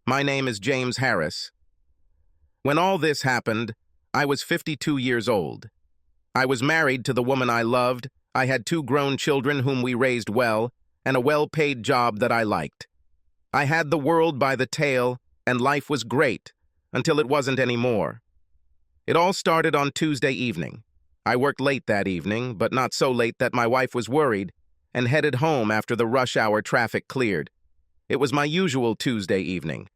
My name is James Harris. When all this happened, I was 52 years old. I was married to the woman I loved, I had 2 grown children whom we raised well, and a well-paid job that I liked. I had the world by the tail, and life was great, until it wasn't anymore. It all started on Tuesday evening. I worked late that evening, but not so late that my wife was worried, and headed home after the rush hour traffic cleared. It was my usual Tuesday evening.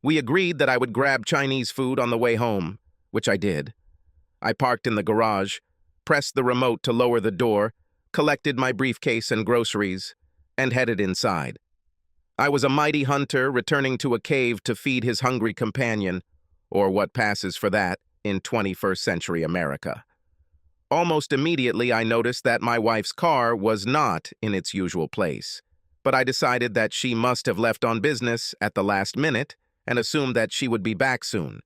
We agreed that I would grab Chinese food on the way home, which I did. I parked in the garage, pressed the remote to lower the door, collected my briefcase and groceries, and headed inside. I was a mighty hunter returning to a cave to feed his hungry companion, or what passes for that in 21st century America. Almost immediately I noticed that my wife's car was not in its usual place, but I decided that she must have left on business at the last minute and assumed that she would be back soon.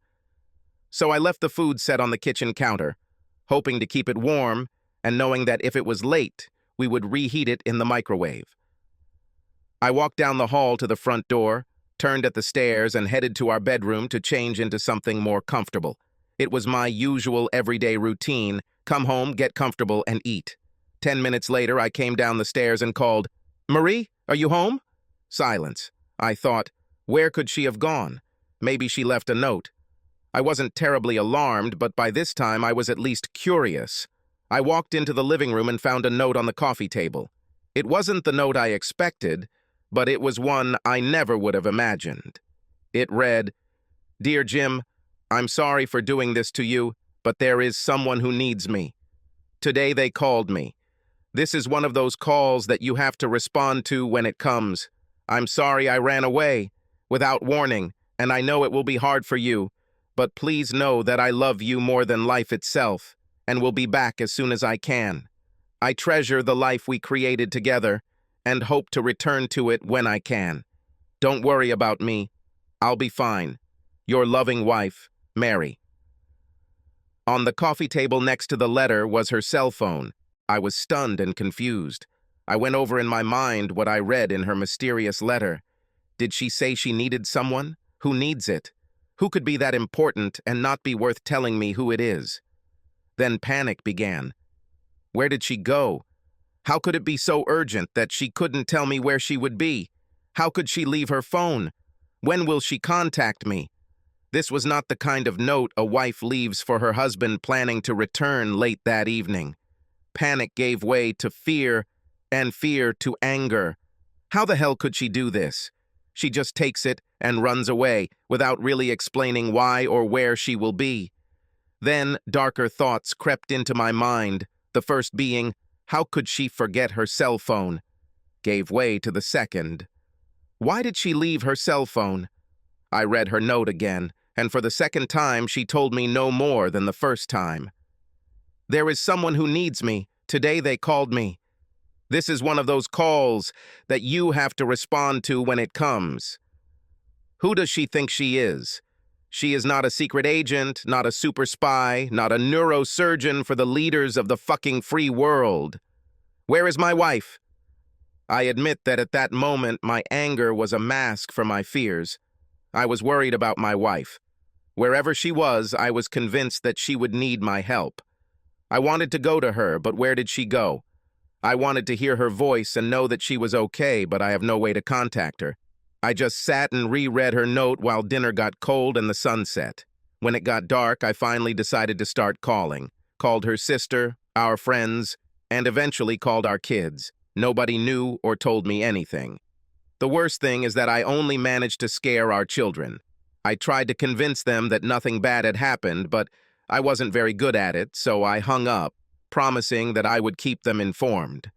So I left the food set on the kitchen counter, hoping to keep it warm and knowing that if it was late, we would reheat it in the microwave. I walked down the hall to the front door, turned at the stairs, and headed to our bedroom to change into something more comfortable. It was my usual everyday routine: come home, get comfortable, and eat. 10 minutes later, I came down the stairs and called, "Marie, are you home?" Silence. I thought, where could she have gone? Maybe she left a note. I wasn't terribly alarmed, but by this time I was at least curious. I walked into the living room and found a note on the coffee table. It wasn't the note I expected, but it was one I never would have imagined. It read, "Dear Jim, I'm sorry for doing this to you, but there is someone who needs me. Today they called me. This is one of those calls that you have to respond to when it comes. I'm sorry I ran away without warning, and I know it will be hard for you, but please know that I love you more than life itself, and will be back as soon as I can. I treasure the life we created together, and hope to return to it when I can. Don't worry about me. I'll be fine. Your loving wife, Mary." On the coffee table next to the letter was her cell phone. I was stunned and confused. I went over in my mind what I read in her mysterious letter. Did she say she needed someone? Who needs it? Who could be that important and not be worth telling me who it is? Then panic began. Where did she go? How could it be so urgent that she couldn't tell me where she would be? How could she leave her phone? When will she contact me? This was not the kind of note a wife leaves for her husband planning to return late that evening. Panic gave way to fear, and fear to anger. How the hell could she do this? She just takes it and runs away without really explaining why or where she will be. Then darker thoughts crept into my mind, the first being, how could she forget her cell phone? Gave way to the second. Why did she leave her cell phone? I read her note again, and for the second time she told me no more than the first time. There is someone who needs me. Today they called me. This is one of those calls that you have to respond to when it comes. Who does she think she is? She is not a secret agent, not a super spy, not a neurosurgeon for the leaders of the fucking free world. Where is my wife? I admit that at that moment my anger was a mask for my fears. I was worried about my wife. Wherever she was, I was convinced that she would need my help. I wanted to go to her, but where did she go? I wanted to hear her voice and know that she was okay, but I have no way to contact her. I just sat and reread her note while dinner got cold and the sun set. When it got dark, I finally decided to start calling. Called her sister, our friends, and eventually called our kids. Nobody knew or told me anything. The worst thing is that I only managed to scare our children. I tried to convince them that nothing bad had happened, but I wasn't very good at it, so I hung up, promising that I would keep them informed.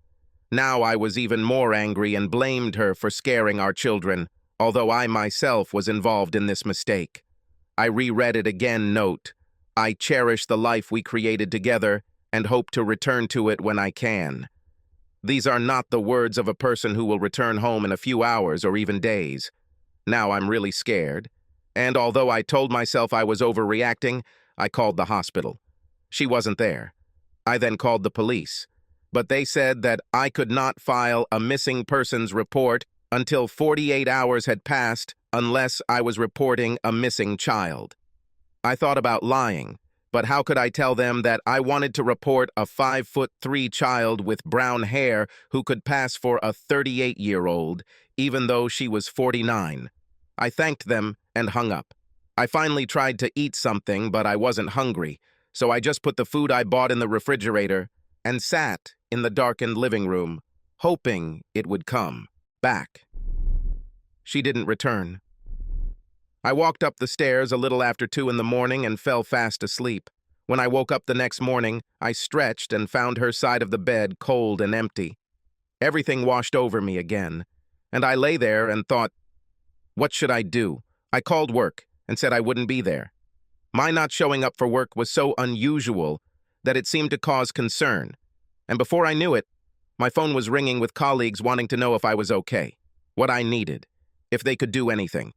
Now I was even more angry and blamed her for scaring our children, although I myself was involved in this mistake. I reread it again, note, I cherish the life we created together and hope to return to it when I can. These are not the words of a person who will return home in a few hours or even days. Now I'm really scared, and although I told myself I was overreacting, I called the hospital. She wasn't there. I then called the police, but they said that I could not file a missing persons report until 48 hours had passed unless I was reporting a missing child. I thought about lying, but how could I tell them that I wanted to report a 5'3" child with brown hair who could pass for a 38-year-old, even though she was 49? I thanked them and hung up. I finally tried to eat something, but I wasn't hungry, so I just put the food I bought in the refrigerator and sat in the darkened living room, hoping it would come back. She didn't return. I walked up the stairs a little after 2 in the morning and fell fast asleep. When I woke up the next morning, I stretched and found her side of the bed cold and empty. Everything washed over me again, and I lay there and thought, what should I do? I called work and said I wouldn't be there. My not showing up for work was so unusual that it seemed to cause concern, and before I knew it, my phone was ringing with colleagues wanting to know if I was okay, what I needed, if they could do anything.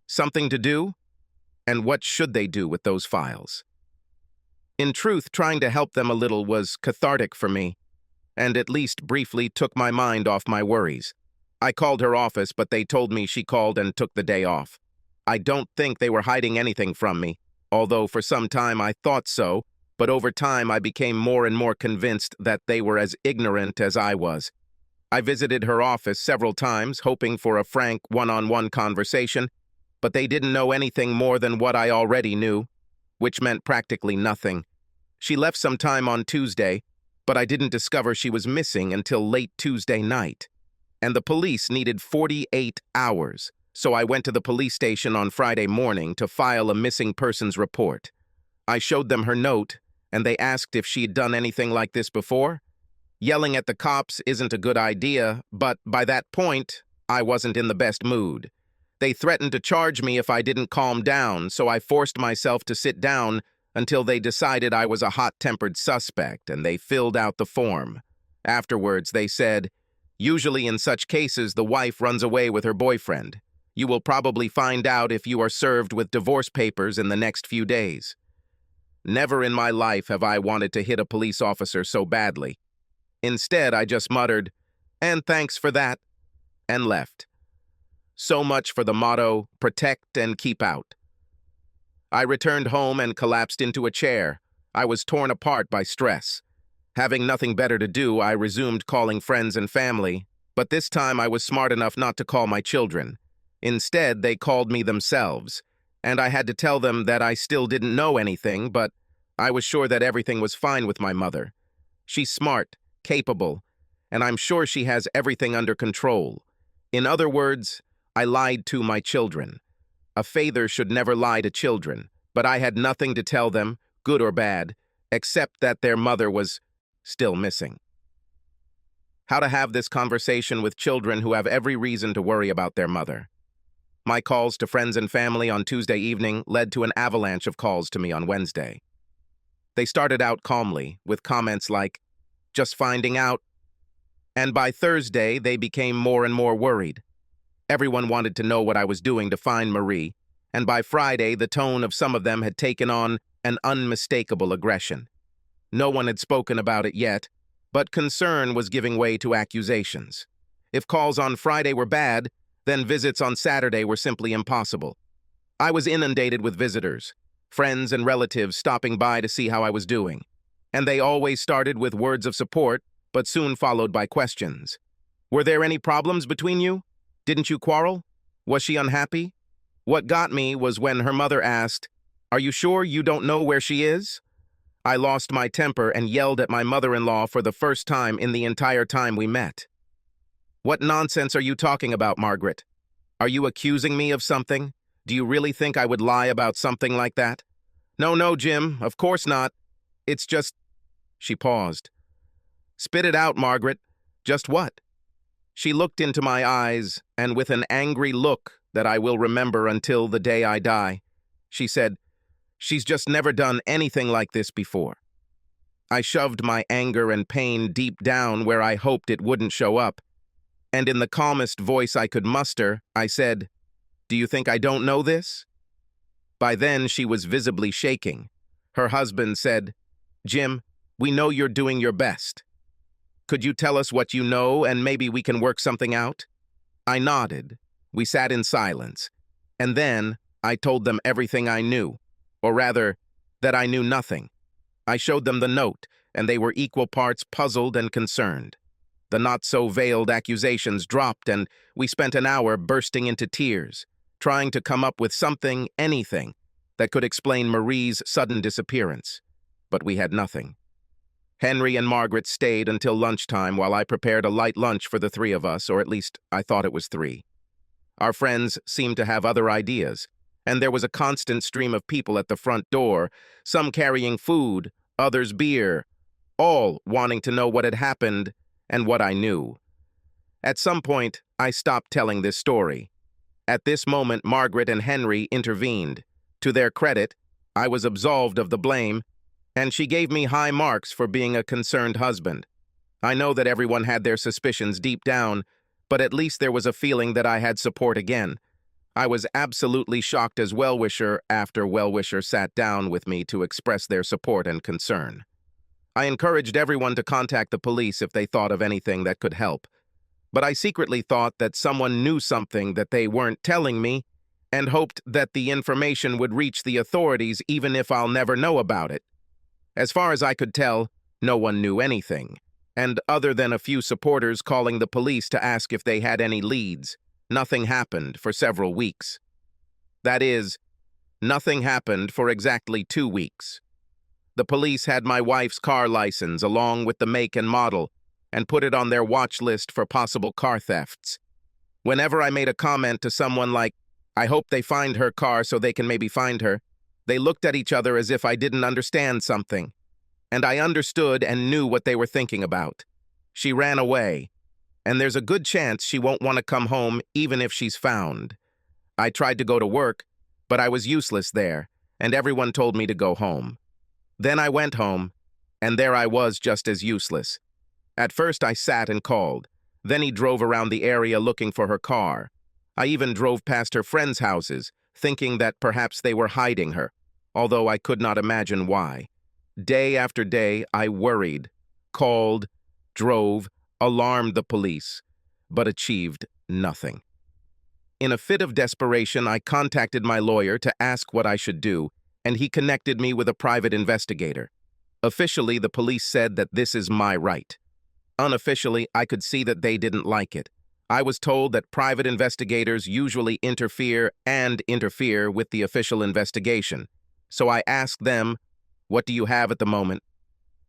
Something to do? And what should they do with those files? In truth, trying to help them a little was cathartic for me, and at least briefly took my mind off my worries. I called her office, but they told me she called and took the day off. I don't think they were hiding anything from me, although for some time I thought so, but over time I became more and more convinced that they were as ignorant as I was. I visited her office several times, hoping for a frank one-on-one conversation, but they didn't know anything more than what I already knew, which meant practically nothing. She left sometime on Tuesday, but I didn't discover she was missing until late Tuesday night. And the police needed 48 hours, so I went to the police station on Friday morning to file a missing persons report. I showed them her note, and they asked if she had done anything like this before. Yelling at the cops isn't a good idea, but by that point, I wasn't in the best mood. They threatened to charge me if I didn't calm down, so I forced myself to sit down until they decided I was a hot-tempered suspect, and they filled out the form. Afterwards, they said, usually in such cases, the wife runs away with her boyfriend. You will probably find out if you are served with divorce papers in the next few days. Never in my life have I wanted to hit a police officer so badly. Instead, I just muttered, "And thanks for that," and left. So much for the motto, protect and keep out. I returned home and collapsed into a chair. I was torn apart by stress. Having nothing better to do, I resumed calling friends and family, but this time I was smart enough not to call my children. Instead, they called me themselves, and I had to tell them that I still didn't know anything, but I was sure that everything was fine with my mother. She's smart, capable, and I'm sure she has everything under control. In other words, I lied to my children. A father should never lie to children, but I had nothing to tell them, good or bad, except that their mother was still missing. How to have this conversation with children who have every reason to worry about their mother. My calls to friends and family on Tuesday evening led to an avalanche of calls to me on Wednesday. They started out calmly, with comments like, "Just finding out," and by Thursday they became more and more worried. Everyone wanted to know what I was doing to find Marie, and by Friday the tone of some of them had taken on an unmistakable aggression. No one had spoken about it yet, but concern was giving way to accusations. If calls on Friday were bad, then visits on Saturday were simply impossible. I was inundated with visitors, friends and relatives stopping by to see how I was doing, and they always started with words of support, but soon followed by questions. Were there any problems between you? Didn't you quarrel? Was she unhappy? What got me was when her mother asked, "Are you sure you don't know where she is?" I lost my temper and yelled at my mother-in-law for the first time in the entire time we met. "What nonsense are you talking about, Margaret? Are you accusing me of something? Do you really think I would lie about something like that?" No, Jim, of course not. It's just..." She paused. "Spit it out, Margaret. Just what?" She looked into my eyes, and with an angry look that I will remember until the day I die, she said, "She's just never done anything like this before." I shoved my anger and pain deep down where I hoped it wouldn't show up, and in the calmest voice I could muster, I said, "Do you think I don't know this?" By then, she was visibly shaking. Her husband said, "Jim, we know you're doing your best. Could you tell us what you know, and maybe we can work something out?" I nodded. We sat in silence, and then I told them everything I knew, or rather, that I knew nothing. I showed them the note, and they were equal parts puzzled and concerned. The not-so-veiled accusations dropped, and we spent an hour bursting into tears, trying to come up with something, anything, that could explain Marie's sudden disappearance. But we had nothing. Henry and Margaret stayed until lunchtime while I prepared a light lunch for the three of us, or at least I thought it was three. Our friends seemed to have other ideas, and there was a constant stream of people at the front door, some carrying food, others beer, all wanting to know what had happened and what I knew. At some point, I stopped telling this story. At this moment, Margaret and Henry intervened. To their credit, I was absolved of the blame, and she gave me high marks for being a concerned husband. I know that everyone had their suspicions deep down, but at least there was a feeling that I had support again. I was absolutely shocked as well-wisher after well-wisher sat down with me to express their support and concern. I encouraged everyone to contact the police if they thought of anything that could help, but I secretly thought that someone knew something that they weren't telling me and hoped that the information would reach the authorities even if I'll never know about it. As far as I could tell, no one knew anything, and other than a few supporters calling the police to ask if they had any leads, nothing happened for several weeks. That is, nothing happened for exactly 2 weeks. The police had my wife's car license along with the make and model and put it on their watch list for possible car thefts. Whenever I made a comment to someone like, "I hope they find her car so they can maybe find her," they looked at each other as if I didn't understand something. And I understood and knew what they were thinking about. She ran away, and there's a good chance she won't want to come home even if she's found. I tried to go to work, but I was useless there, and everyone told me to go home. Then I went home, and there I was just as useless. At first I sat and called. Then he drove around the area looking for her car. I even drove past her friends' houses, thinking that perhaps they were hiding her, although I could not imagine why. Day after day, I worried, called, drove, alarmed the police, but achieved nothing. In a fit of desperation, I contacted my lawyer to ask what I should do, and he connected me with a private investigator. Officially, the police said that this is my right. Unofficially, I could see that they didn't like it. I was told that private investigators usually interfere with the official investigation. So I asked them, "What do you have at the moment?"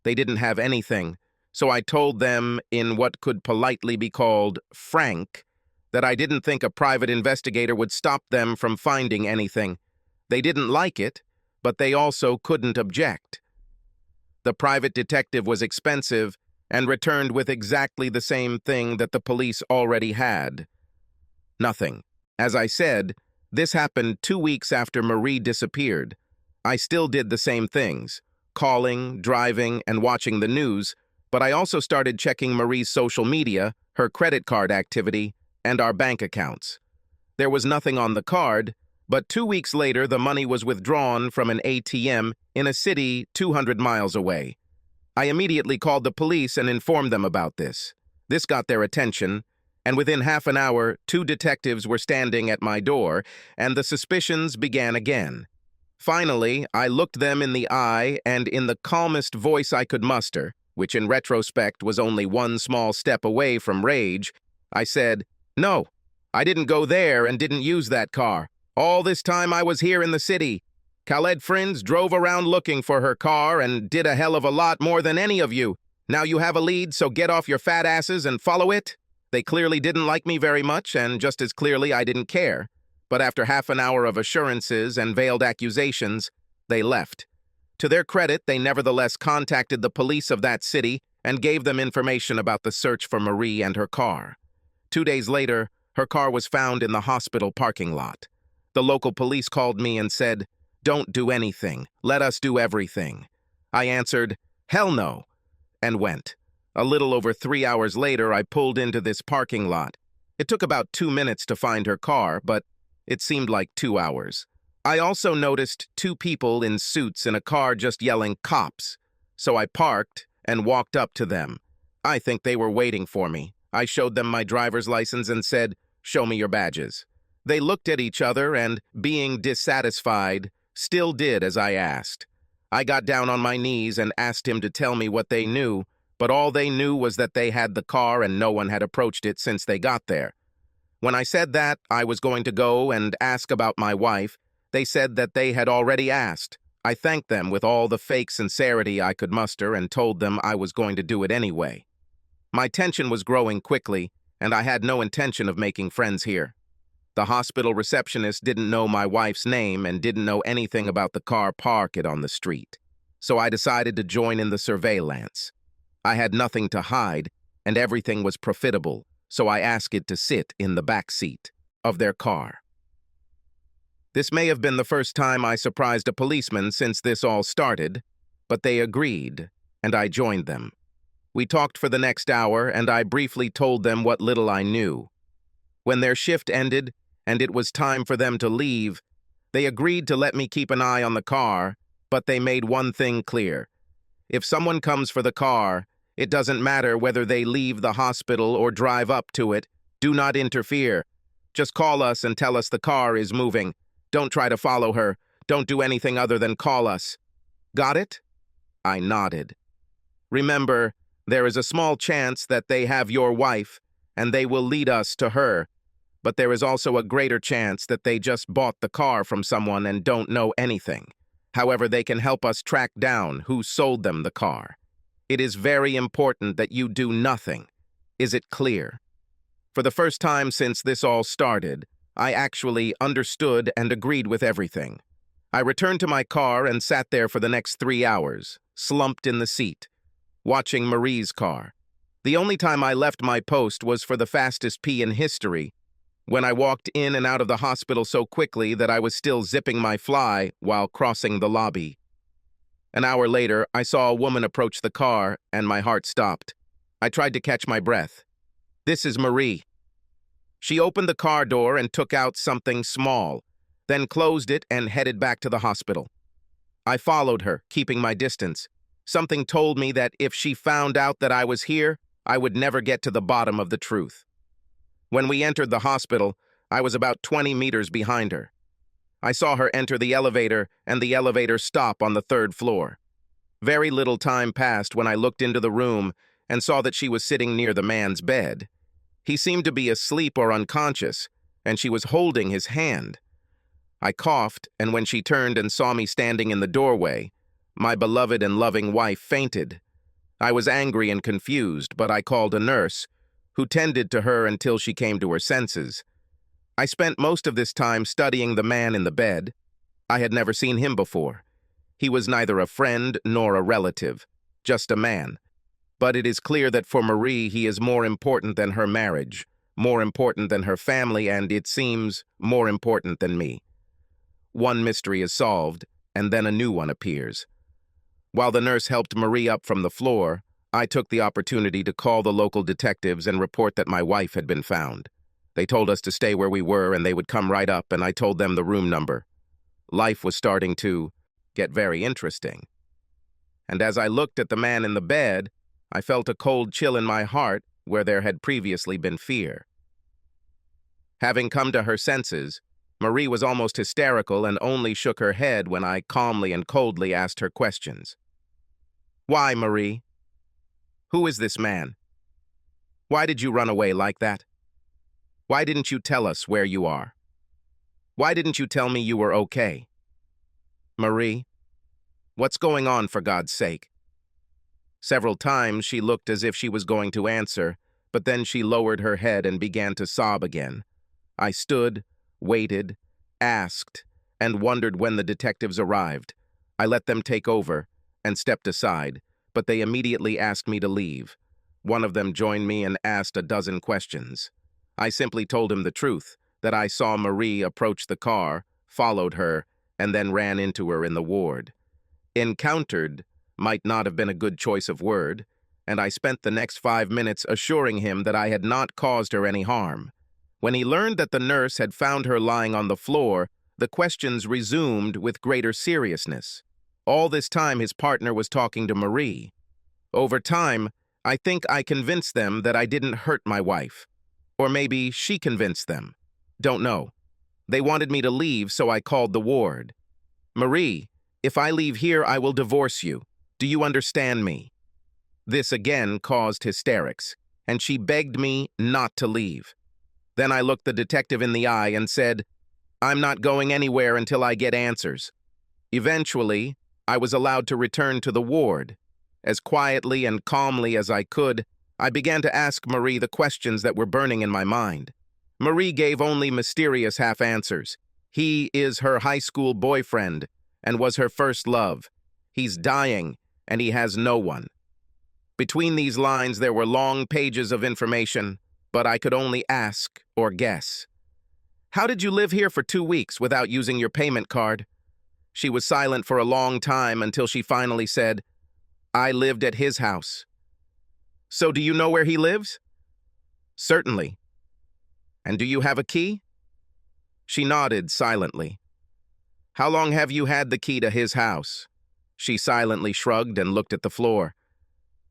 They didn't have anything, so I told them in what could politely be called frank that I didn't think a private investigator would stop them from finding anything. They didn't like it, but they also couldn't object. The private detective was expensive and returned with exactly the same thing that the police already had. Nothing. As I said, this happened 2 weeks after Marie disappeared. I still did the same things, calling, driving, and watching the news, but I also started checking Marie's social media, her credit card activity, and our bank accounts. There was nothing on the card, but 2 weeks later the money was withdrawn from an ATM in a city 200 miles away. I immediately called the police and informed them about this. This got their attention, and within half an hour, 2 detectives were standing at my door, and the suspicions began again. Finally, I looked them in the eye, and in the calmest voice I could muster, which in retrospect was only one small step away from rage, I said, "No, I didn't go there and didn't use that car. All this time I was here in the city. Khaled friends drove around looking for her car and did a hell of a lot more than any of you. Now you have a lead, so get off your fat asses and follow it." They clearly didn't like me very much, and just as clearly I didn't care. But after half an hour of assurances and veiled accusations, they left. To their credit, they nevertheless contacted the police of that city and gave them information about the search for Marie and her car. 2 days later, her car was found in the hospital parking lot. The local police called me and said, "Don't do anything. Let us do everything." I answered, "Hell no," and went. A little over 3 hours later, I pulled into this parking lot. It took about 2 minutes to find her car, but it seemed like 2 hours. I also noticed 2 people in suits in a car just yelling "cops," so I parked and walked up to them. I think they were waiting for me. I showed them my driver's license and said, "Show me your badges." They looked at each other and, being dissatisfied, still did as I asked. I got down on my knees and asked him to tell me what they knew, but all they knew was that they had the car and no one had approached it since they got there. When I said that I was going to go and ask about my wife, they said that they had already asked. I thanked them with all the fake sincerity I could muster and told them I was going to do it anyway. My tension was growing quickly, and I had no intention of making friends here. The hospital receptionist didn't know my wife's name and didn't know anything about the car parked on the street. So I decided to join in the surveillance. I had nothing to hide, and everything was profitable, so I asked it to sit in the back seat of their car. This may have been the first time I surprised a policeman since this all started, but they agreed, and I joined them. We talked for the next hour, and I briefly told them what little I knew. When their shift ended, and it was time for them to leave, they agreed to let me keep an eye on the car, but they made one thing clear. If someone comes for the car, it doesn't matter whether they leave the hospital or drive up to it. Do not interfere. Just call us and tell us the car is moving. Don't try to follow her. Don't do anything other than call us. Got it? I nodded. Remember, there is a small chance that they have your wife, and they will lead us to her. But there is also a greater chance that they just bought the car from someone and don't know anything. However, they can help us track down who sold them the car. It is very important that you do nothing. Is it clear? For the first time since this all started, I actually understood and agreed with everything. I returned to my car and sat there for the next 3 hours, slumped in the seat, watching Marie's car. The only time I left my post was for the fastest pee in history, when I walked in and out of the hospital so quickly that I was still zipping my fly while crossing the lobby. An hour later, I saw a woman approach the car, and my heart stopped. I tried to catch my breath. This is Marie. She opened the car door and took out something small, then closed it and headed back to the hospital. I followed her, keeping my distance. Something told me that if she found out that I was here, I would never get to the bottom of the truth. When we entered the hospital, I was about 20 meters behind her. I saw her enter the elevator and the elevator stop on the 3rd floor. Very little time passed when I looked into the room and saw that she was sitting near the man's bed. He seemed to be asleep or unconscious, and she was holding his hand. I coughed, and when she turned and saw me standing in the doorway, my beloved and loving wife fainted. I was angry and confused, but I called a nurse, who tended to her until she came to her senses. I spent most of this time studying the man in the bed. I had never seen him before. He was neither a friend nor a relative, just a man. But it is clear that for Marie he is more important than her marriage, more important than her family, and, it seems, more important than me. One mystery is solved, and then a new one appears. While the nurse helped Marie up from the floor, I took the opportunity to call the local detectives and report that my wife had been found. They told us to stay where we were and they would come right up, and I told them the room number. Life was starting to get very interesting. And as I looked at the man in the bed, I felt a cold chill in my heart where there had previously been fear. Having come to her senses, Marie was almost hysterical and only shook her head when I calmly and coldly asked her questions. Why, Marie? Who is this man? Why did you run away like that? Why didn't you tell us where you are? Why didn't you tell me you were okay? Marie, what's going on, for God's sake? Several times she looked as if she was going to answer, but then she lowered her head and began to sob again. I stood, waited, asked, and wondered when the detectives arrived. I let them take over and stepped aside, but they immediately asked me to leave. One of them joined me and asked a dozen questions. I simply told him the truth, that I saw Marie approach the car, followed her, and then ran into her in the ward. Encountered might not have been a good choice of word, and I spent the next 5 minutes assuring him that I had not caused her any harm. When he learned that the nurse had found her lying on the floor, the questions resumed with greater seriousness. All this time his partner was talking to Marie. Over time, I think I convinced them that I didn't hurt my wife. Or maybe she convinced them. Don't know. They wanted me to leave, so I called the ward. Marie, if I leave here, I will divorce you. Do you understand me? This again caused hysterics, and she begged me not to leave. Then I looked the detective in the eye and said, I'm not going anywhere until I get answers. Eventually, I was allowed to return to the ward. As quietly and calmly as I could, I began to ask Marie the questions that were burning in my mind. Marie gave only mysterious half-answers. He is her high school boyfriend and was her first love. He's dying, and he has no one. Between these lines, there were long pages of information, but I could only ask or guess. How did you live here for 2 weeks without using your payment card? She was silent for a long time until she finally said, I lived at his house. So do you know where he lives? Certainly. And do you have a key? She nodded silently. How long have you had the key to his house? She silently shrugged and looked at the floor.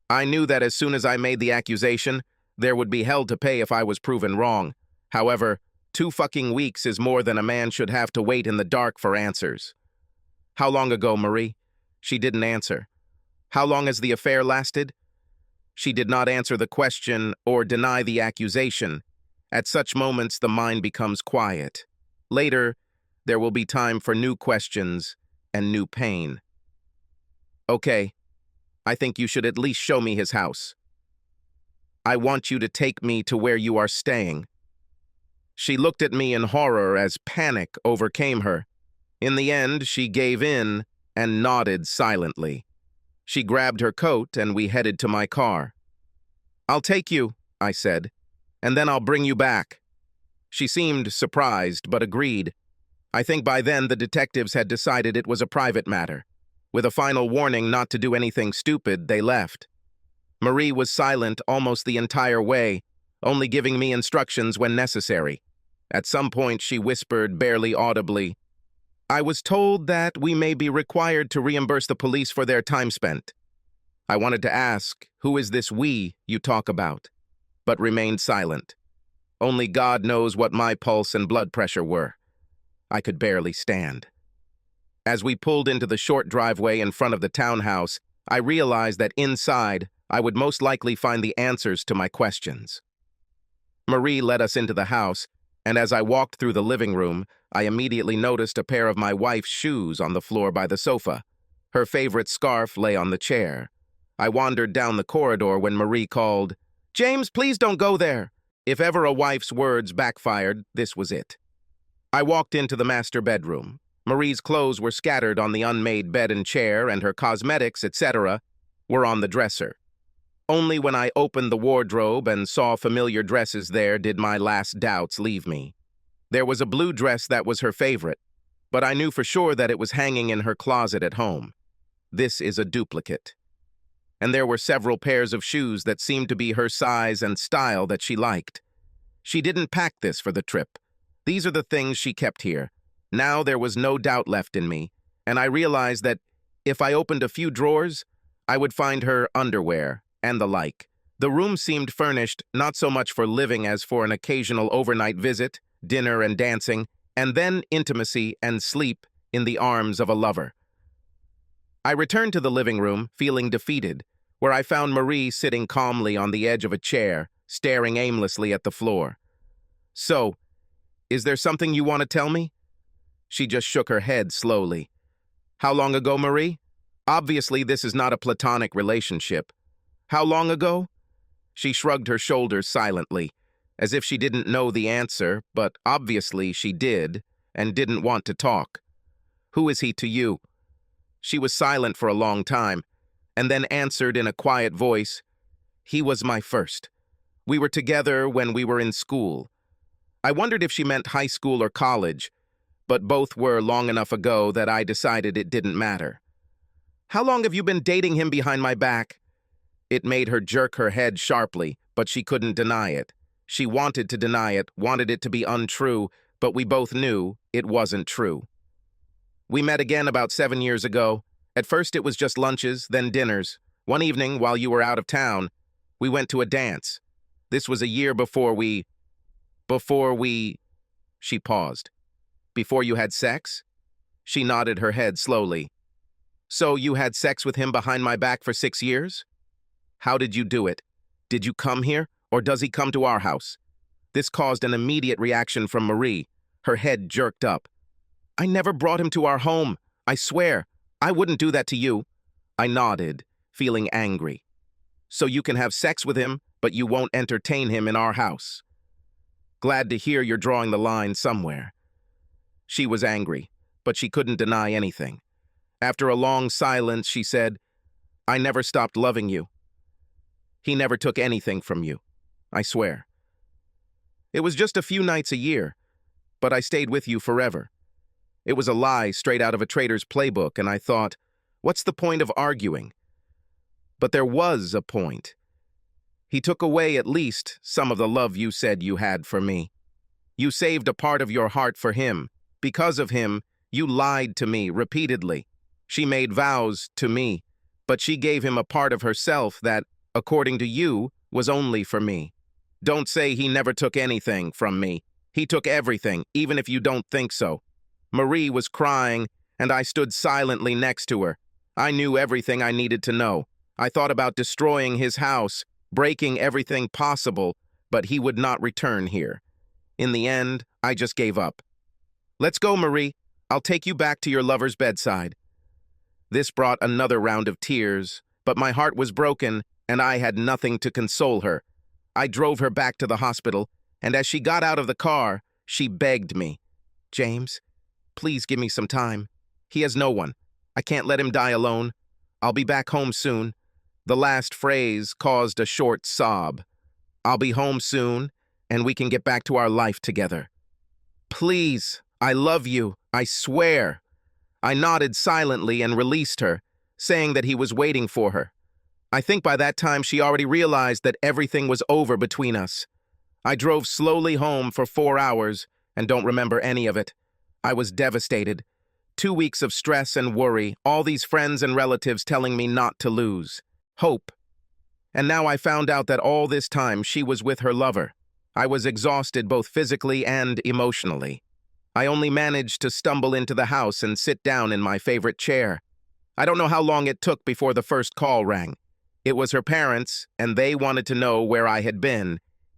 I knew that as soon as I made the accusation, there would be hell to pay if I was proven wrong. However, 2 fucking weeks is more than a man should have to wait in the dark for answers. How long ago, Marie? She didn't answer. How long has the affair lasted? She did not answer the question or deny the accusation. At such moments, the mind becomes quiet. Later, there will be time for new questions and new pain. Okay, I think you should at least show me his house. I want you to take me to where you are staying. She looked at me in horror as panic overcame her. In the end, she gave in and nodded silently. She grabbed her coat and we headed to my car. I'll take you, I said, and then I'll bring you back. She seemed surprised, but agreed. I think by then the detectives had decided it was a private matter. With a final warning not to do anything stupid, they left. Marie was silent almost the entire way, only giving me instructions when necessary. At some point, she whispered barely audibly, I was told that we may be required to reimburse the police for their time spent. I wanted to ask, who is this we you talk about? But remained silent. Only God knows what my pulse and blood pressure were. I could barely stand. As we pulled into the short driveway in front of the townhouse, I realized that inside, I would most likely find the answers to my questions. Marie led us into the house, and as I walked through the living room, I immediately noticed a pair of my wife's shoes on the floor by the sofa. Her favorite scarf lay on the chair. I wandered down the corridor when Marie called, James, please don't go there. If ever a wife's words backfired, this was it. I walked into the master bedroom. Marie's clothes were scattered on the unmade bed and chair, and her cosmetics, etc., were on the dresser. Only when I opened the wardrobe and saw familiar dresses there did my last doubts leave me. There was a blue dress that was her favorite, but I knew for sure that it was hanging in her closet at home. This is a duplicate. And there were several pairs of shoes that seemed to be her size and style that she liked. She didn't pack this for the trip. These are the things she kept here. Now there was no doubt left in me, and I realized that if I opened a few drawers, I would find her underwear and the like. The room seemed furnished not so much for living as for an occasional overnight visit, dinner and dancing, and then intimacy and sleep in the arms of a lover. I returned to the living room, feeling defeated, where I found Marie sitting calmly on the edge of a chair, staring aimlessly at the floor. So, is there something you want to tell me? She just shook her head slowly. How long ago, Marie? Obviously, this is not a platonic relationship. How long ago? She shrugged her shoulders silently, as if she didn't know the answer, but obviously she did, and didn't want to talk. Who is he to you? She was silent for a long time, and then answered in a quiet voice, He was my first. We were together when we were in school. I wondered if she meant high school or college, but both were long enough ago that I decided it didn't matter. How long have you been dating him behind my back? It made her jerk her head sharply, but she couldn't deny it. She wanted to deny it, wanted it to be untrue, but we both knew it wasn't true. We met again about 7 years ago. At first it was just lunches, then dinners. One evening, while you were out of town, we went to a dance. This was a year before we... She paused. Before you had sex? She nodded her head slowly. So you had sex with him behind my back for 6 years? How did you do it? Did you come here, or does he come to our house? This caused an immediate reaction from Marie. Her head jerked up. I never brought him to our home. I swear. I wouldn't do that to you. I nodded, feeling angry. So you can have sex with him, but you won't entertain him in our house. Glad to hear you're drawing the line somewhere. She was angry, but she couldn't deny anything. After a long silence, she said, I never stopped loving you. He never took anything from you. I swear. It was just a few nights a year, but I stayed with you forever. It was a lie straight out of a trader's playbook, and I thought, what's the point of arguing? But there was a point. He took away at least some of the love you said you had for me. You saved a part of your heart for him. Because of him, you lied to me repeatedly. She made vows to me, but she gave him a part of herself that, according to you, was only for me. Don't say he never took anything from me. He took everything, even if you don't think so. Marie was crying, and I stood silently next to her. I knew everything I needed to know. I thought about destroying his house, breaking everything possible, but he would not return here. In the end, I just gave up. Let's go, Marie. I'll take you back to your lover's bedside. This brought another round of tears, but my heart was broken, and I had nothing to console her. I drove her back to the hospital, and as she got out of the car, she begged me, James, please give me some time. He has no one. I can't let him die alone. I'll be back home soon. The last phrase caused a short sob. I'll be home soon, and we can get back to our life together. Please, I love you, I swear. I nodded silently and released her, saying that he was waiting for her. I think by that time she already realized that everything was over between us. I drove slowly home for 4 hours and don't remember any of it. I was devastated. 2 weeks of stress and worry, all these friends and relatives telling me not to lose hope. And now I found out that all this time she was with her lover. I was exhausted both physically and emotionally. I only managed to stumble into the house and sit down in my favorite chair. I don't know how long it took before the first call rang. It was her parents, and they wanted to know where I had been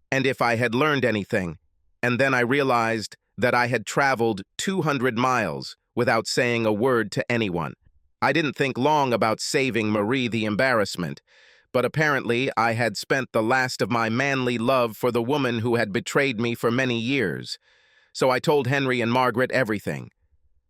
and if I had learned anything. And then I realized that I had traveled 200 miles without saying a word to anyone. I didn't think long about saving Marie the embarrassment, but apparently I had spent the last of my manly love for the woman who had betrayed me for many years. So I told Henry and Margaret everything.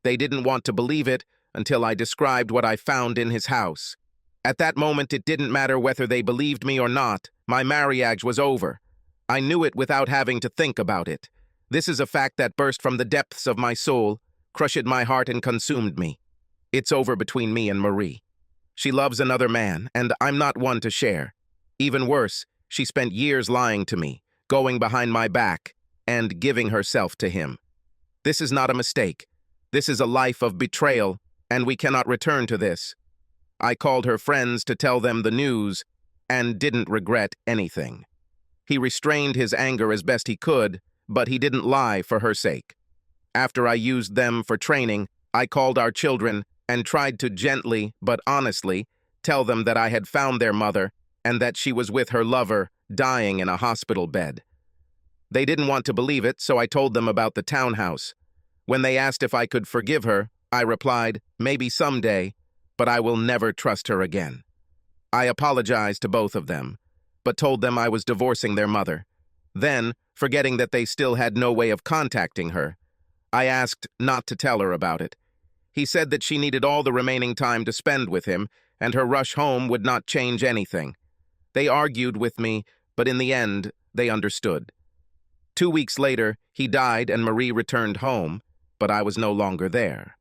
They didn't want to believe it until I described what I found in his house. At that moment, it didn't matter whether they believed me or not. My marriage was over. I knew it without having to think about it. This is a fact that burst from the depths of my soul, crushed my heart and consumed me. It's over between me and Marie. She loves another man, and I'm not one to share. Even worse, she spent years lying to me, going behind my back, and giving herself to him. This is not a mistake. This is a life of betrayal, and we cannot return to this. I called her friends to tell them the news, and didn't regret anything. He restrained his anger as best he could, but he didn't lie for her sake. After I used them for training, I called our children and tried to gently, but honestly, tell them that I had found their mother and that she was with her lover, dying in a hospital bed. They didn't want to believe it, so I told them about the townhouse. When they asked if I could forgive her, I replied, maybe someday, but I will never trust her again. I apologized to both of them, but told them I was divorcing their mother. Then, forgetting that they still had no way of contacting her, I asked not to tell her about it. He said that she needed all the remaining time to spend with him, and her rush home would not change anything. They argued with me, but in the end, they understood. 2 weeks later, he died and Marie returned home, but I was no longer there.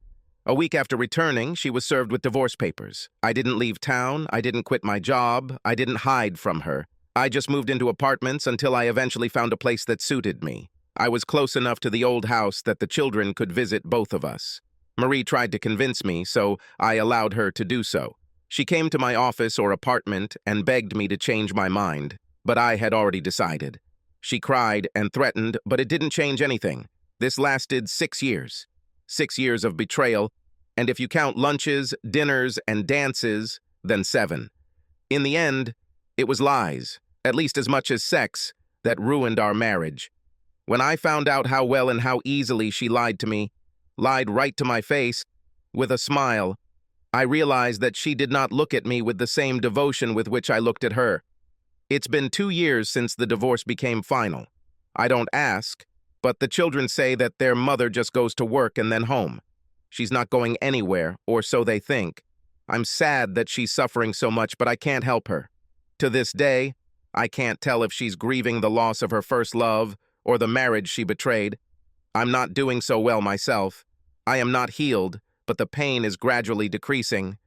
A week after returning, she was served with divorce papers. I didn't leave town, I didn't quit my job, I didn't hide from her. I just moved into apartments until I eventually found a place that suited me. I was close enough to the old house that the children could visit both of us. Marie tried to convince me, so I allowed her to do so. She came to my office or apartment and begged me to change my mind, but I had already decided. She cried and threatened, but it didn't change anything. This lasted 6 years. 6 years of betrayal, and if you count lunches, dinners, and dances, then 7. In the end, it was lies, at least as much as sex, that ruined our marriage. When I found out how well and how easily she lied to me, lied right to my face, with a smile, I realized that she did not look at me with the same devotion with which I looked at her. It's been 2 years since the divorce became final. I don't ask, but the children say that their mother just goes to work and then home. She's not going anywhere, or so they think. I'm sad that she's suffering so much, but I can't help her. To this day, I can't tell if she's grieving the loss of her first love or the marriage she betrayed. I'm not doing so well myself. I am not healed, but the pain is gradually decreasing.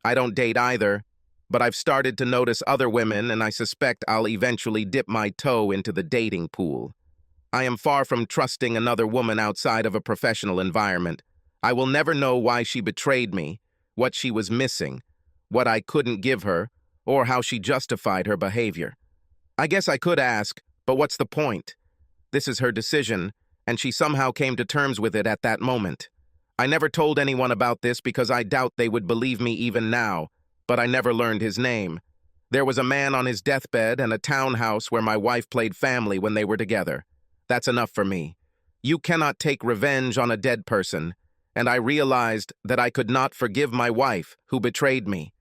I don't date either, but I've started to notice other women, and I suspect I'll eventually dip my toe into the dating pool. I am far from trusting another woman outside of a professional environment. I will never know why she betrayed me, what she was missing, what I couldn't give her, or how she justified her behavior. I guess I could ask, but what's the point? This is her decision, and she somehow came to terms with it at that moment. I never told anyone about this because I doubt they would believe me even now, but I never learned his name. There was a man on his deathbed and a townhouse where my wife played family when they were together. That's enough for me. You cannot take revenge on a dead person, and I realized that I could not forgive my wife, who betrayed me.